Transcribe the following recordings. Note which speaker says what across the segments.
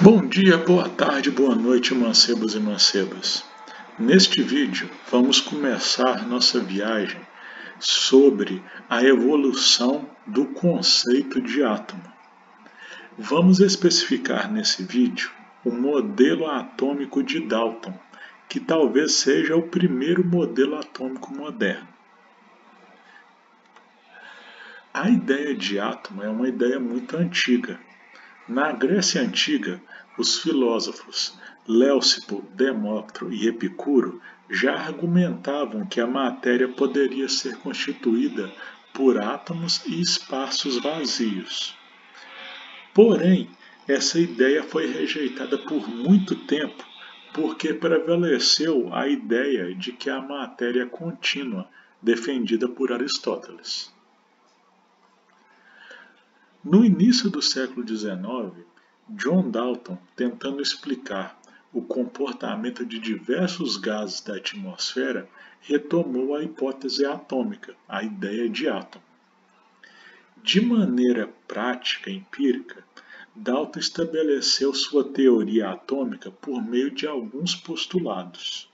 Speaker 1: Bom dia, boa tarde, boa noite, mancebos e mancebas. Neste vídeo, vamos começar nossa viagem sobre a evolução do conceito de átomo. Vamos especificar nesse vídeo o modelo atômico de Dalton, que talvez seja o primeiro modelo atômico moderno. A ideia de átomo é uma ideia muito antiga. Na Grécia Antiga, os filósofos Leucipo, Demócrito e Epicuro já argumentavam que a matéria poderia ser constituída por átomos e espaços vazios. Porém, essa ideia foi rejeitada por muito tempo porque prevaleceu a ideia de que a matéria é contínua, defendida por Aristóteles. No início do século XIX, John Dalton, tentando explicar o comportamento de diversos gases da atmosfera, retomou a hipótese atômica, a ideia de átomo. De maneira prática, empírica, Dalton estabeleceu sua teoria atômica por meio de alguns postulados.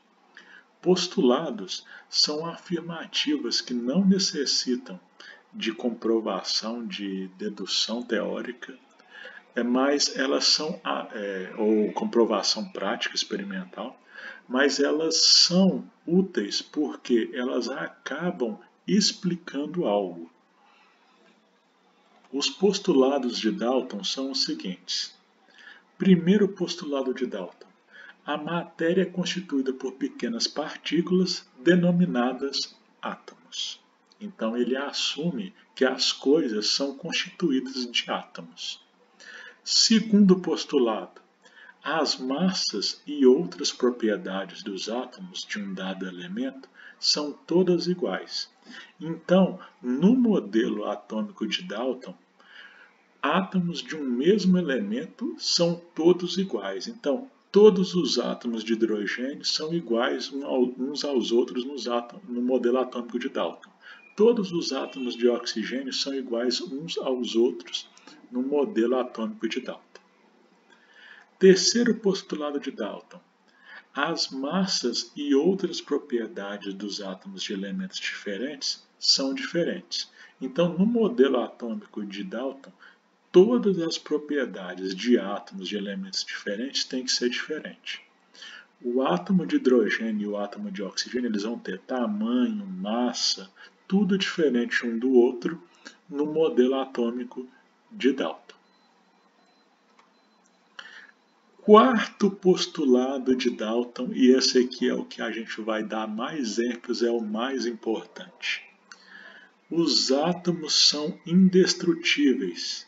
Speaker 1: Postulados são afirmativas que não necessitam de comprovação de dedução teórica, mas elas são, ou comprovação prática experimental, mas elas são úteis porque elas acabam explicando algo. Os postulados de Dalton são os seguintes. Primeiro postulado de Dalton. A matéria é constituída por pequenas partículas denominadas átomos. Então ele assume que as coisas são constituídas de átomos. Segundo postulado, as massas e outras propriedades dos átomos de um dado elemento são todas iguais. Então, no modelo atômico de Dalton, átomos de um mesmo elemento são todos iguais. Então, todos os átomos de hidrogênio são iguais uns aos outros no modelo atômico de Dalton. Todos os átomos de oxigênio são iguais uns aos outros no modelo atômico de Dalton. Terceiro postulado de Dalton. As massas e outras propriedades dos átomos de elementos diferentes são diferentes. Então, no modelo atômico de Dalton, todas as propriedades de átomos de elementos diferentes têm que ser diferentes. O átomo de hidrogênio e o átomo de oxigênio eles vão ter tamanho, massa, tudo diferente um do outro no modelo atômico de Dalton. Quarto postulado de Dalton, e esse aqui é o que a gente vai dar mais ênfase, é o mais importante. Os átomos são indestrutíveis.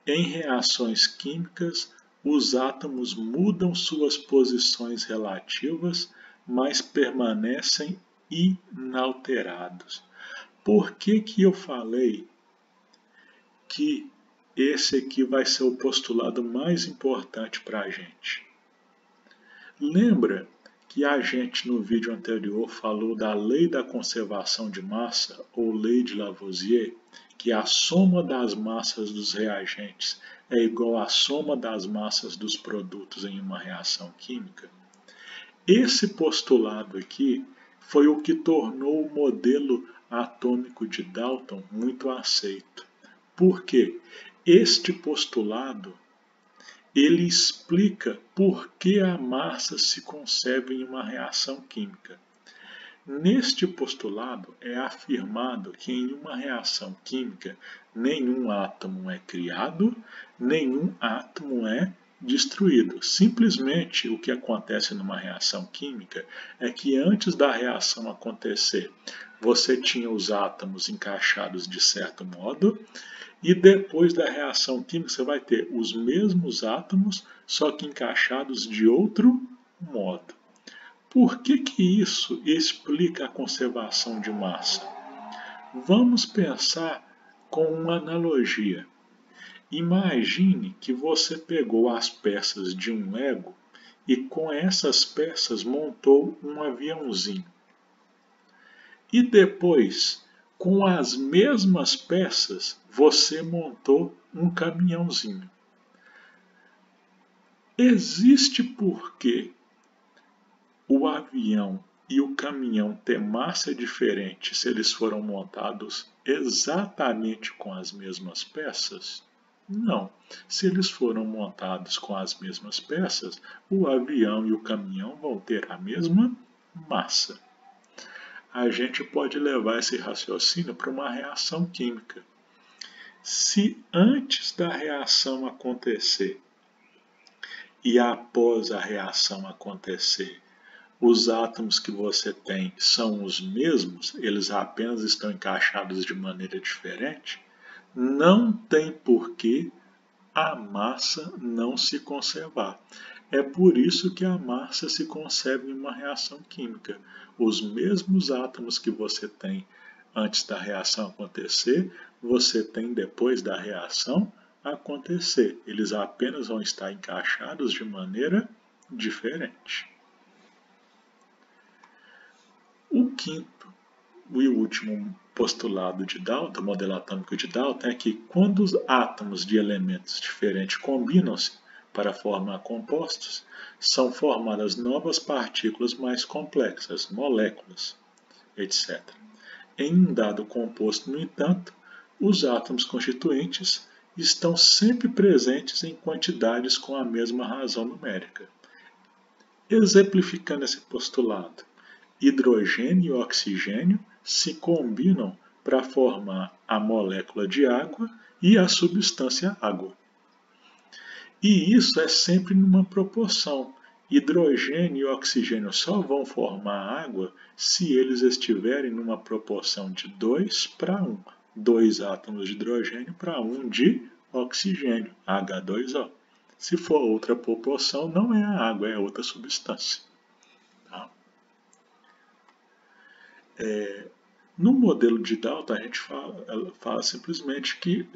Speaker 1: Em reações químicas, os átomos mudam suas posições relativas, mas permanecem inalterados. Por que eu falei que esse aqui vai ser o postulado mais importante para a gente? Lembra que a gente no vídeo anterior falou da lei da conservação de massa, ou lei de Lavoisier, que a soma das massas dos reagentes é igual à soma das massas dos produtos em uma reação química? Esse postulado aqui foi o que tornou o modelo atômico de Dalton muito aceito. Por quê? Este postulado ele explica por que a massa se conserva em uma reação química. Neste postulado é afirmado que em uma reação química nenhum átomo é criado, nenhum átomo é destruído. Simplesmente o que acontece numa reação química é que antes da reação acontecer, você tinha os átomos encaixados de certo modo, e depois da reação química você vai ter os mesmos átomos, só que encaixados de outro modo. Por que isso explica a conservação de massa? Vamos pensar com uma analogia. Imagine que você pegou as peças de um Lego e com essas peças montou um aviãozinho. E depois, com as mesmas peças, você montou um caminhãozinho. Existe porque o avião e o caminhão têm massa diferente se eles foram montados exatamente com as mesmas peças? Não. Se eles foram montados com as mesmas peças, o avião e o caminhão vão ter a mesma massa. A gente pode levar esse raciocínio para uma reação química. Se antes da reação acontecer e após a reação acontecer, os átomos que você tem são os mesmos, eles apenas estão encaixados de maneira diferente, não tem porquê a massa não se conservar. É por isso que a massa se conserva em uma reação química. Os mesmos átomos que você tem antes da reação acontecer, você tem depois da reação acontecer. Eles apenas vão estar encaixados de maneira diferente. O quinto e último postulado de Dalton, modelo atômico de Dalton, é que quando os átomos de elementos diferentes combinam-se para formar compostos, são formadas novas partículas mais complexas, moléculas, etc. Em um dado composto, no entanto, os átomos constituintes estão sempre presentes em quantidades com a mesma razão numérica. Exemplificando esse postulado, hidrogênio e oxigênio se combinam para formar a molécula de água e a substância água. E isso é sempre numa proporção. Hidrogênio e oxigênio só vão formar água se eles estiverem numa proporção de 2 para 1. 2 átomos de hidrogênio para 1 de oxigênio, H2O. Se for outra proporção, não é a água, é outra substância. Tá? No modelo de Dalton, a gente fala simplesmente que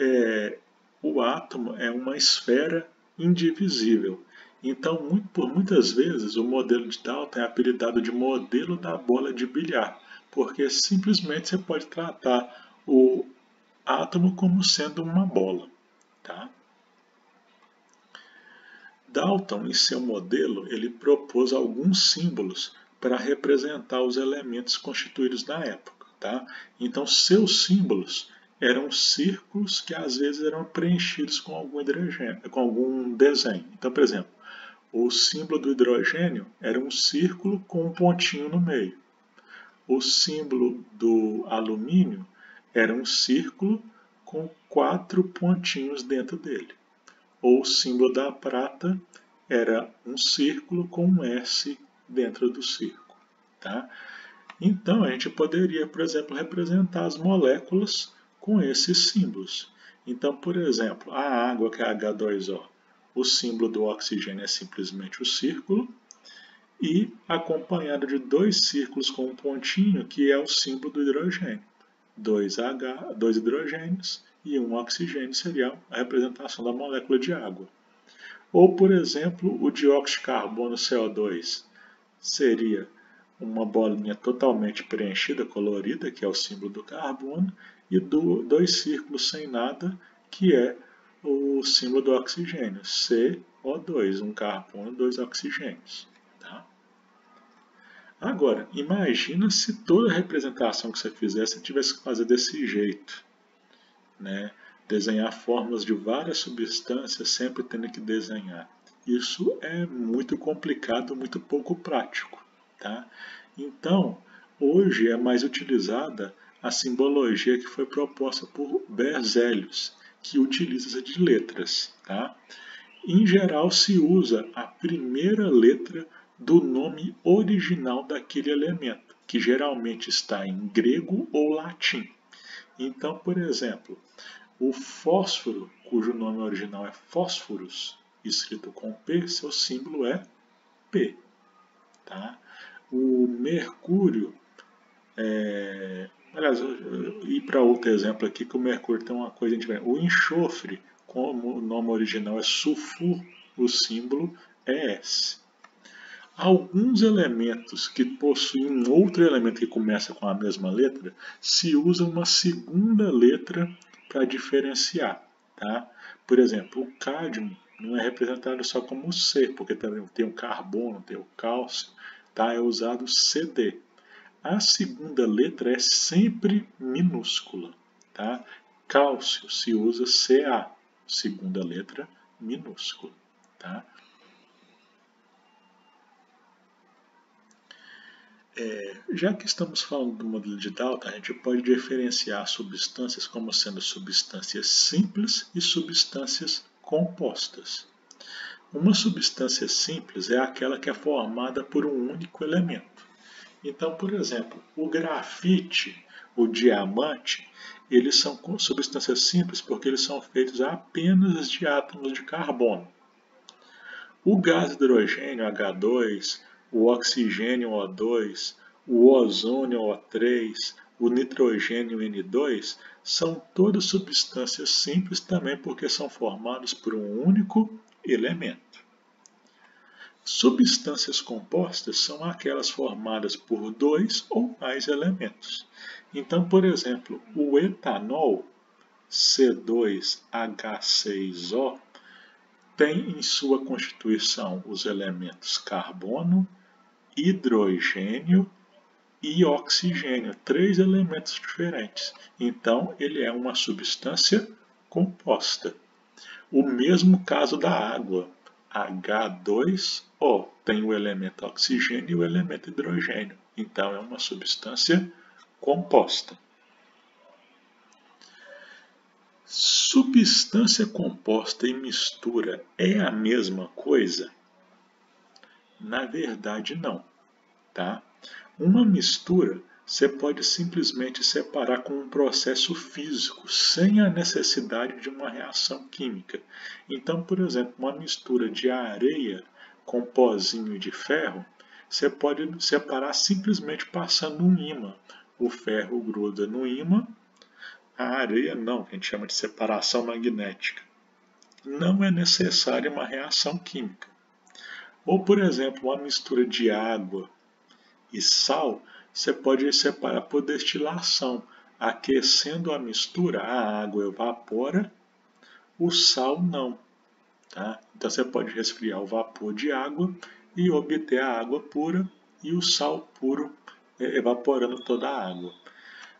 Speaker 1: o átomo é uma esfera indivisível. Então, por muitas vezes, o modelo de Dalton é apelidado de modelo da bola de bilhar, porque simplesmente você pode tratar o átomo como sendo uma bola. Tá? Dalton, em seu modelo, ele propôs alguns símbolos para representar os elementos constituídos na época. Tá? Então, seus símbolos eram círculos que às vezes eram preenchidos com algum desenho. Então, por exemplo, o símbolo do hidrogênio era um círculo com um pontinho no meio. O símbolo do alumínio era um círculo com 4 pontinhos dentro dele. Ou o símbolo da prata era um círculo com um S dentro do círculo. Tá? Então, a gente poderia, por exemplo, representar as moléculas com esses símbolos. Então, por exemplo, a água, que é H2O, o símbolo do oxigênio é simplesmente o círculo, e acompanhado de 2 círculos com um pontinho, que é o símbolo do hidrogênio. 2 hidrogênios e 1 oxigênio seria a representação da molécula de água. Ou, por exemplo, o dióxido de carbono CO2 seria uma bolinha totalmente preenchida, colorida, que é o símbolo do carbono, e 2 círculos sem nada, que é o símbolo do oxigênio, CO2, um carbono, 2 oxigênios. Tá? Agora, imagina se toda representação que você fizesse, você tivesse que fazer desse jeito. Né? Desenhar formas de várias substâncias, sempre tendo que desenhar. Isso é muito complicado, muito pouco prático. Tá? Então, hoje é mais utilizada a simbologia que foi proposta por Berzelius, que utiliza de letras. Tá? Em geral, se usa a primeira letra do nome original daquele elemento, que geralmente está em grego ou latim. Então, por exemplo, o fósforo, cujo nome original é fósforos, escrito com P, seu símbolo é P. Tá? O mercúrio, aliás, ir para outro exemplo aqui, que o mercúrio tem uma coisa diferente. O enxofre, como o nome original é sulfuro, o símbolo é S. Alguns elementos que possuem um outro elemento que começa com a mesma letra, se usa uma segunda letra para diferenciar. Tá? Por exemplo, o cádmio, não é representado só como C, porque também tem o carbono, tem o cálcio, tá? É usado CD. A segunda letra é sempre minúscula, tá? Cálcio se usa Ca, segunda letra minúscula, tá? Já que estamos falando do modelo de Dalton, a gente pode diferenciar substâncias como sendo substâncias simples e substâncias compostas. Uma substância simples é aquela que é formada por um único elemento. Então, por exemplo, o grafite, o diamante, eles são substâncias simples porque eles são feitos apenas de átomos de carbono. O gás hidrogênio H2, o oxigênio O2, o ozônio O3, o nitrogênio N2 são todas substâncias simples também porque são formados por um único elemento. Substâncias compostas são aquelas formadas por dois ou mais elementos. Então, por exemplo, o etanol C2H6O tem em sua constituição os elementos carbono, hidrogênio e oxigênio, três elementos diferentes. Então, ele é uma substância composta. O mesmo caso da água. H2O tem o elemento oxigênio e o elemento hidrogênio. Então, é uma substância composta. Substância composta e mistura é a mesma coisa? Na verdade, não. Tá? Uma mistura você pode simplesmente separar com um processo físico, sem a necessidade de uma reação química. Então, por exemplo, uma mistura de areia com pozinho de ferro, você pode separar simplesmente passando um ímã. O ferro gruda no ímã, a areia não, que a gente chama de separação magnética. Não é necessária uma reação química. Ou, por exemplo, uma mistura de água e sal, você pode separar por destilação. Aquecendo a mistura, a água evapora, o sal não. Tá? Então você pode resfriar o vapor de água e obter a água pura e o sal puro evaporando toda a água.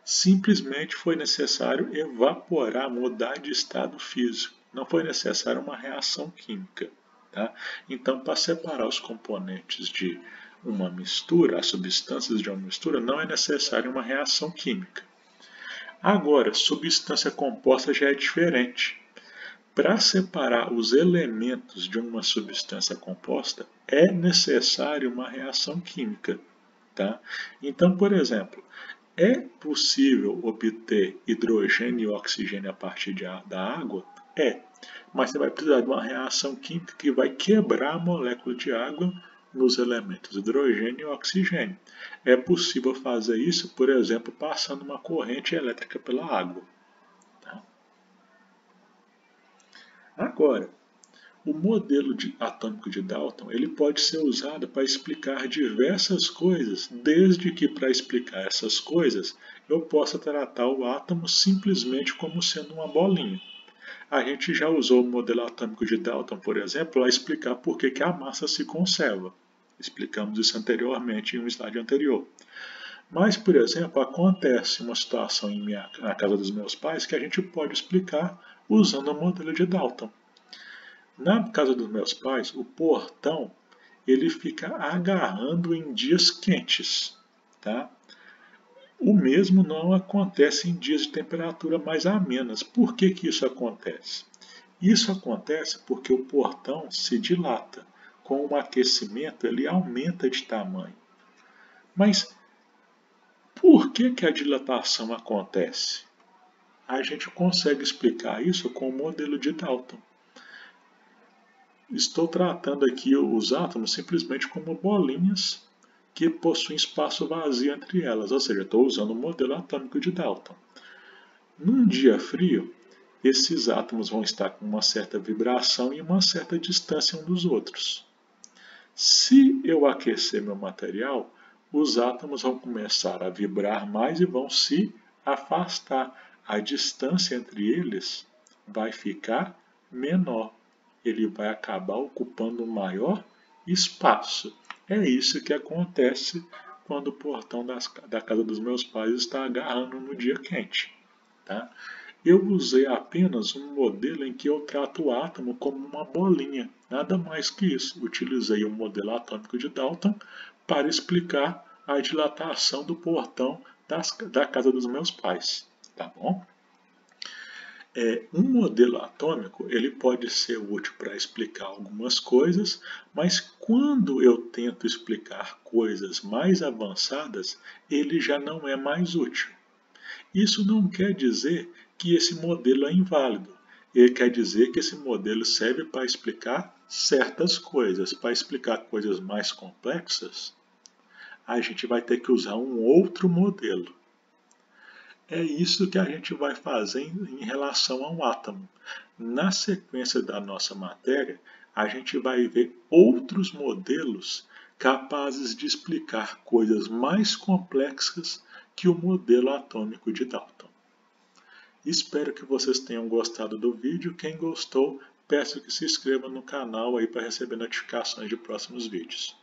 Speaker 1: Simplesmente foi necessário evaporar, mudar de estado físico. Não foi necessário uma reação química. Tá? Então, para separar os componentes de uma mistura, as substâncias de uma mistura, não é necessária uma reação química. Agora, substância composta já é diferente. Para separar os elementos de uma substância composta, é necessário uma reação química. Tá? Então, por exemplo, é possível obter hidrogênio e oxigênio a partir da água? É, mas você vai precisar de uma reação química que vai quebrar a molécula de água nos elementos hidrogênio e oxigênio. É possível fazer isso, por exemplo, passando uma corrente elétrica pela água. Tá? Agora, o modelo atômico de Dalton ele pode ser usado para explicar diversas coisas, desde que para explicar essas coisas eu possa tratar o átomo simplesmente como sendo uma bolinha. A gente já usou o modelo atômico de Dalton, por exemplo, para explicar por que a massa se conserva. Explicamos isso anteriormente em um slide anterior. Mas, por exemplo, acontece uma situação na casa dos meus pais que a gente pode explicar usando o modelo de Dalton. Na casa dos meus pais, o portão ele fica agarrando em dias quentes, tá? O mesmo não acontece em dias de temperatura mais amenas. Por que isso acontece? Isso acontece porque o portão se dilata. Com o aquecimento, ele aumenta de tamanho. Mas por que a dilatação acontece? A gente consegue explicar isso com o modelo de Dalton. Estou tratando aqui os átomos simplesmente como bolinhas que possuem espaço vazio entre elas, ou seja, estou usando o modelo atômico de Dalton. Num dia frio, esses átomos vão estar com uma certa vibração e uma certa distância uns dos outros. Se eu aquecer meu material, os átomos vão começar a vibrar mais e vão se afastar. A distância entre eles vai ficar menor. ele vai acabar ocupando um maior espaço. É isso que acontece quando o portão da casa dos meus pais está agarrando no dia quente. Tá? Eu usei apenas um modelo em que eu trato o átomo como uma bolinha, nada mais que isso. Utilizei o modelo atômico de Dalton para explicar a dilatação do portão da casa dos meus pais. Tá bom? Um modelo atômico ele pode ser útil para explicar algumas coisas, mas quando eu tento explicar coisas mais avançadas, ele já não é mais útil. Isso não quer dizer que esse modelo é inválido. Ele quer dizer que esse modelo serve para explicar certas coisas. Para explicar coisas mais complexas, a gente vai ter que usar um outro modelo. É isso que a gente vai fazer em relação ao átomo. Na sequência da nossa matéria, a gente vai ver outros modelos capazes de explicar coisas mais complexas que o modelo atômico de Dalton. Espero que vocês tenham gostado do vídeo. Quem gostou, peço que se inscreva no canal aí para receber notificações de próximos vídeos.